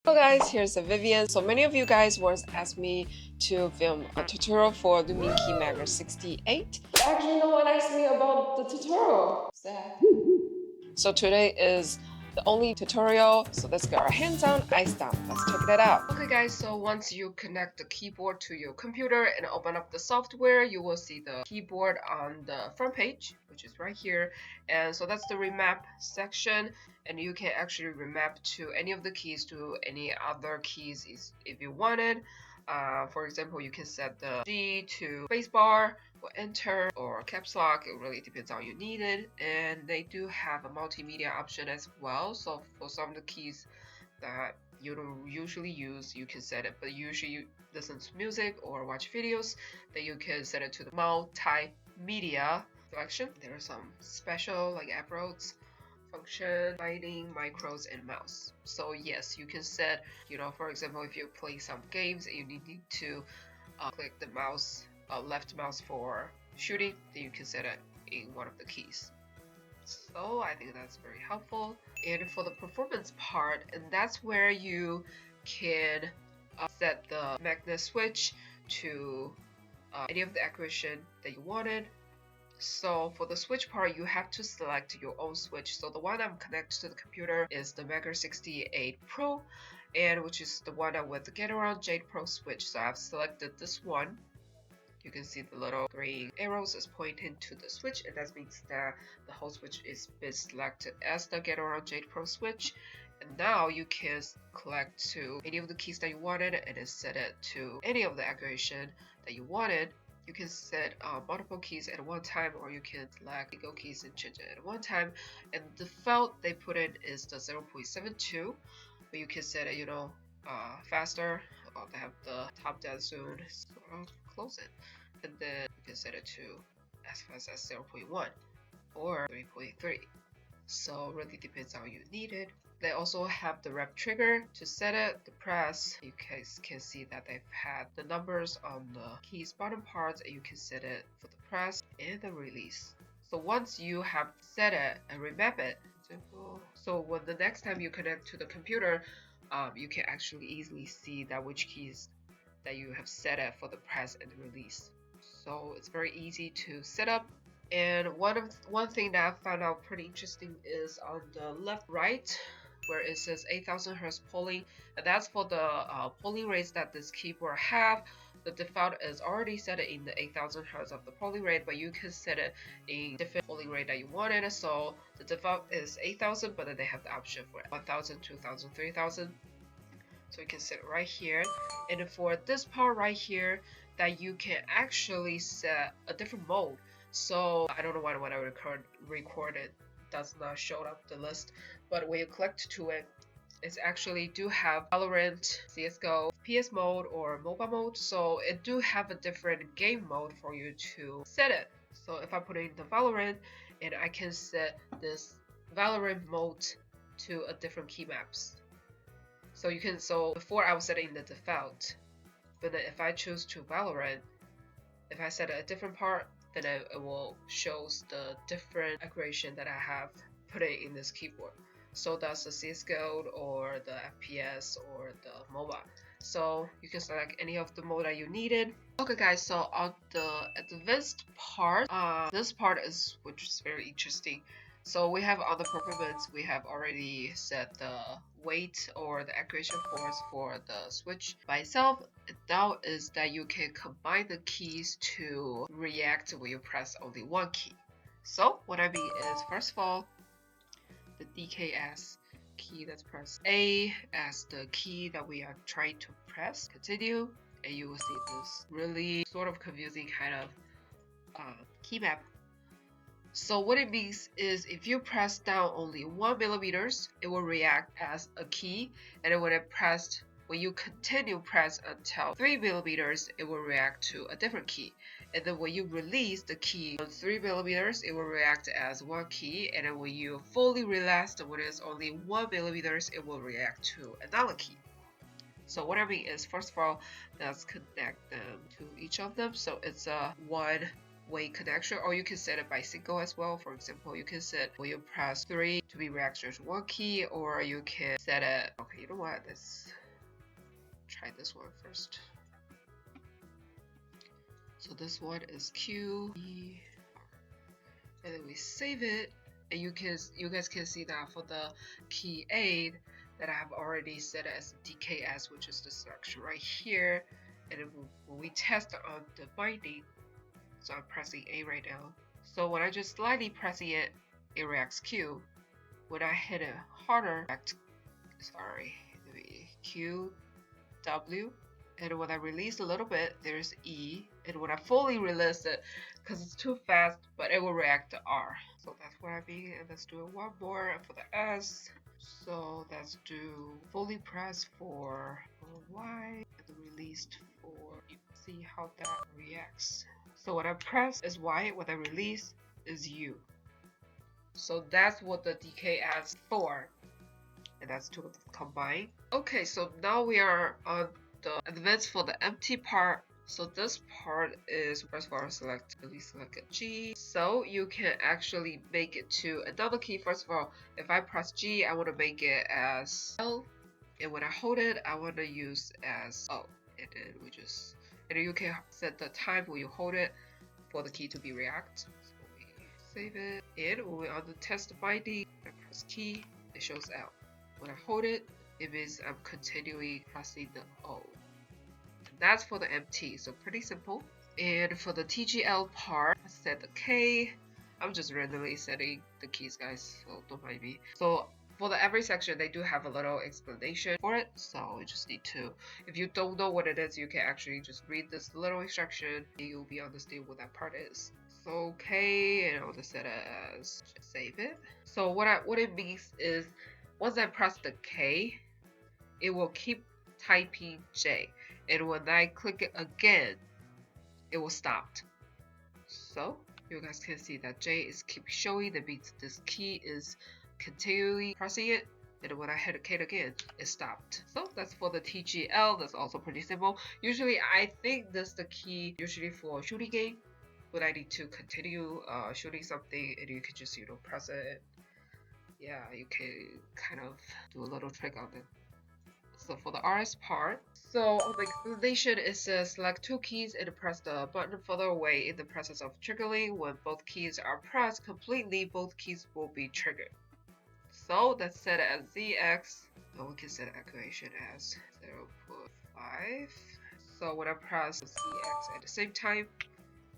Hello guys, here's Vivian. So many of you guys once asked me to film a tutorial for Luminkey Magger 68. Actually, no one asked me about the tutorial. Sad. So today is the only tutorial, so let's get our hands on, eyes down. Let's check that out. Okay guys, so once you connect the keyboard to your computer and open up the software, you will see the keyboard on the front page, which is right here. And so that's the remap section, and you can actually remap to any of the keys to any other keys if you wanted. For example, you can set the G to spacebar or enter or caps lock. It really depends on you need it. And they do have a multimedia option as well. So for some of the keys that you don't usually use, you can set it. But usually you listen to music or watch videos, then you can set it to the multimedia selection. There are some special like arrows function, lighting, micros, and mouse. So yes, you can set, for example, if you play some games and you need to click the mouse, left mouse for shooting, then you can set it in one of the keys. So I think that's very helpful. And for the performance part, and that's where you can set the magnet switch to any of the accuracy that you wanted. So for the switch part, you have to select your own switch. So the one I'm connected to the computer is the Magger 68 Pro, and which is the one with the Get Around Jade Pro switch. So I've selected this one. You can see the little green arrows is pointing to the switch, and that means that the whole switch is been selected as the Get Around Jade Pro switch. And now you can collect to any of the keys that you wanted and then set it to any of the accuracy that you wanted. You can set multiple keys at one time, or you can select single keys and change it at one time. And the default they put in is the 0.72, but you can set it, faster. They have the top down zoom, so I'll close it. And then you can set it to as fast as 0.1 or 3.3. So really depends on you need it. They also have the rep trigger to set it, the press. You guys can see that they've had the numbers on the keys bottom parts, and you can set it for the press and the release. So once you have set it and remap it, so when the next time you connect to the computer, you can actually easily see that which keys that you have set it for the press and the release. So it's very easy to set up. And one thing that I found out pretty interesting is on the left right, where it says 8000 Hz polling, and that's for the polling rates that this keyboard have. The default is already set it in the 8000 Hz of the polling rate, but you can set it in different polling rate that you wanted. So the default is 8000, but then they have the option for 1000, 2000, 3000. So you can set it right here. And for this part right here, that you can actually set a different mode. So I don't know why when I recorded does not show up the list, but when you click to it, it's actually do have Valorant, CSGO, PS mode, or mobile mode. So it do have a different game mode for you to set it. So if I put in the Valorant, and I can set this Valorant mode to a different key maps. So you can, so before I was setting the default, but then if I choose to Valorant, if I set a different part, then it will shows the different accuracy that I have put it in this keyboard. So that's the CSGO or the FPS or the mobile. So you can select any of the mode that you needed. Okay guys, so on the advanced part, this part is which is very interesting. So we have on the performance, we have already set the weight or the accuracy force for the switch by itself. Now is that you can combine the keys to react when you press only one key. So what I mean is, first of all, the DKS key, let's press A as the key that we are trying to press. Continue, and you will see this really sort of confusing kind of key map. So what it means is if you press down only 1 millimeters, it will react as a key, and then when you continue press until 3 millimeters, it will react to a different key. And then when you release the key on 3 millimeters, it will react as one key, and then when you fully relax, when it's only 1 millimeters, it will react to another key. So what I mean is, first of all, let's connect them to each of them. So it's a 1 way connection, or you can set it by single as well. For example, you can set when you press 3 to be reacted to one key, or you can set it. Okay, you know what? Let's try this one first. So this one is Q, E, R. And then we save it, and you guys can see that for the key 8 that I have already set as DKS, which is the selection right here. And then when we test on the binding, so I'm pressing A right now. So when I just slightly pressing it, it reacts Q. When I hit it harder, Q, W, and when I release a little bit, there's E. And when I fully release it, because it's too fast, but it will react to R. So that's what I mean. And let's do it one more for the S. So let's do fully press for Y and released for. You can see how that reacts. So when I press is Y, when I release is U. So that's what the DK adds for. And that's to combine. Okay, so now we are on the advanced for the empty part. So this part is first of all select a G. So you can actually make it to another key. First of all, if I press G, I want to make it as L. And when I hold it, I want to use as O. And then you can set the time when you hold it for the key to be react. So we save it. And when we're on the test binding, I press key, it shows L. When I hold it, it means I'm continually pressing the O. And that's for the MT, so pretty simple. And for the TGL part, I set the K. I'm just randomly setting the keys, guys, so don't mind me. So for the every section, they do have a little explanation for it, so you just need to, if you don't know what it is, you can actually just read this little instruction and you'll be understand what that part is. So okay, and I'll just set it as, just save it. So what it means is, once I press the K, it will keep typing J, and when I click it again, it will stop. So you guys can see that J is keep showing, that means this key is continually pressing it, and when I hit K again, it stopped. So that's for the TGL. That's also pretty simple. Usually I think this is the key usually for shooting game, when I need to continue shooting something, and you can just press it. Yeah, you can kind of do a little trick on it. So for the RS part, so on the explanation, it says select 2 keys and press the button further away in the process of triggering. When both keys are pressed completely, both keys will be triggered. So let's set it as ZX, and we can set activation as 0.5. So when I press ZX at the same time.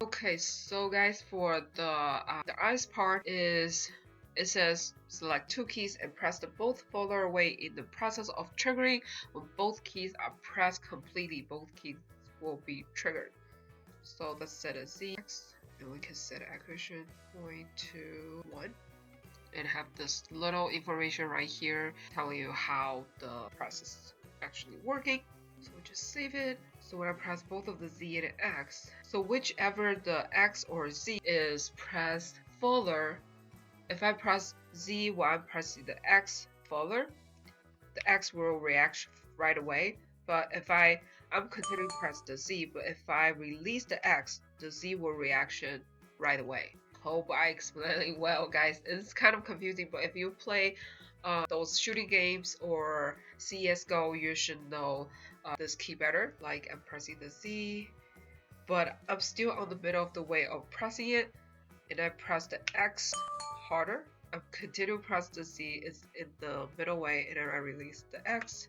Okay, so guys, for the RS part is, it says select 2 keys and press them both further away in the process of triggering. When both keys are pressed completely, both keys will be triggered. So let's set a ZX, and we can set activation point to 1, and have this little information right here telling you how the process is actually working. So we just save it. So when I press both of the Z and X, so whichever the X or Z is pressed further, if I press Z while I'm pressing the X further, the X will react right away. But if I'm continuing to press the Z, but if I release the X, the Z will reaction right away. Hope I explained it well, guys. It's kind of confusing, but if you play those shooting games or CSGO, you should know this key better. Like I'm pressing the Z, but I'm still on the middle of the way of pressing it, and I press the X harder. I'm continuing to press the Z, is in the middle way, and then I release the X,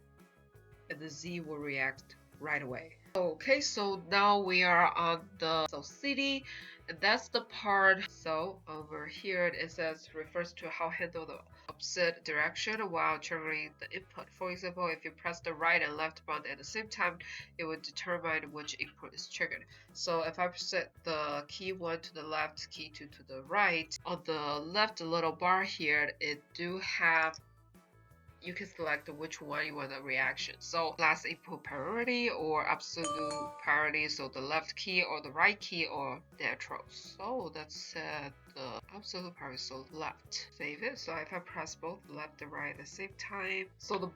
and the Z will react right away. Okay, so now we are on the CD, and that's the part. So over here it says refers to how handle the opposite direction while triggering the input. For example, if you press the right and left button at the same time, it will determine which input is triggered. So if I set the key 1 to the left, key 2 to the right, on the left little bar here, it do have, you can select which one you want the reaction. So last input priority or absolute priority, so the left key or the right key or natural. So let's set the absolute priority, so left. Save it. So if I press both left and right at the same time, so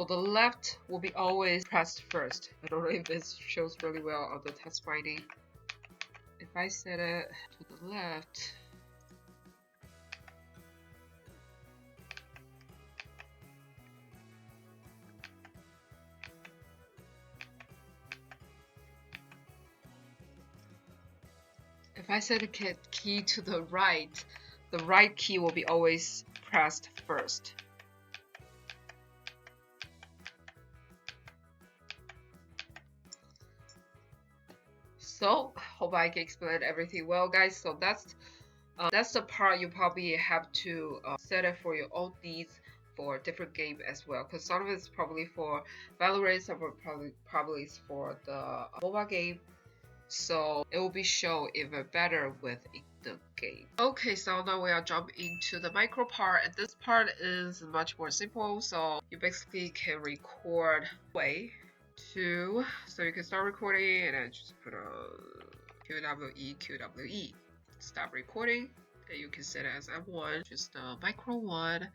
the left will be always pressed first. I don't know if this shows really well on the test finding. If if I set it to the left, if I set a key to the right key will be always pressed first. So, hope I can explain everything well, guys. So that's the part you probably have to set it for your own needs for different game as well. Because some of it's probably for Valorant, some of it probably is for the mobile game. So it will be shown even better within the game. Okay, so now we are jumping into the micro part, and this part is much more simple. So you basically can record so you can start recording and then just put a QWE. Stop recording, and you can set it as M1, just the micro one,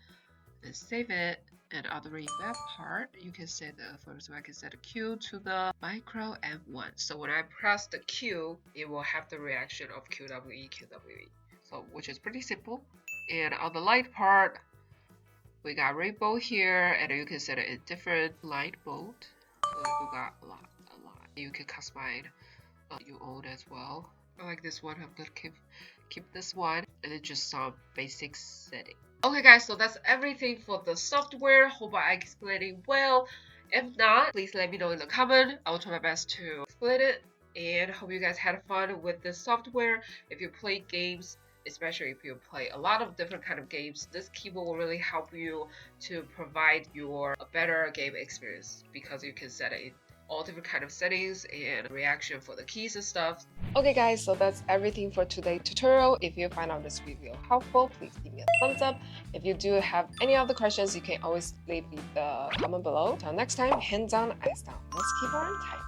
and save it. And on the remap part, you can set I can set a Q to the micro M1. So when I press the Q, it will have the reaction of QWE. So which is pretty simple. And on the light part, we got rainbow here, and you can set it in different light mode. So we got a lot. You can customize your own as well. I like this one. I'm gonna keep this one, and then just some basic setting. Okay, guys, so that's everything for the software. Hope I explained it well. If not, please let me know in the comment. I will try my best to explain it. And hope you guys had fun with this software. If you play games, especially if you play a lot of different kind of games, this keyboard will really help you to provide your a better game experience, because you can set it in all different kind of settings and reaction for the keys and stuff. Okay guys, so that's everything for today's tutorial. If you find out this video helpful, please give me a thumbs up. If you do have any other questions, you can always leave the comment below. Till next time, hands on, eyes down. Let's keep on typing.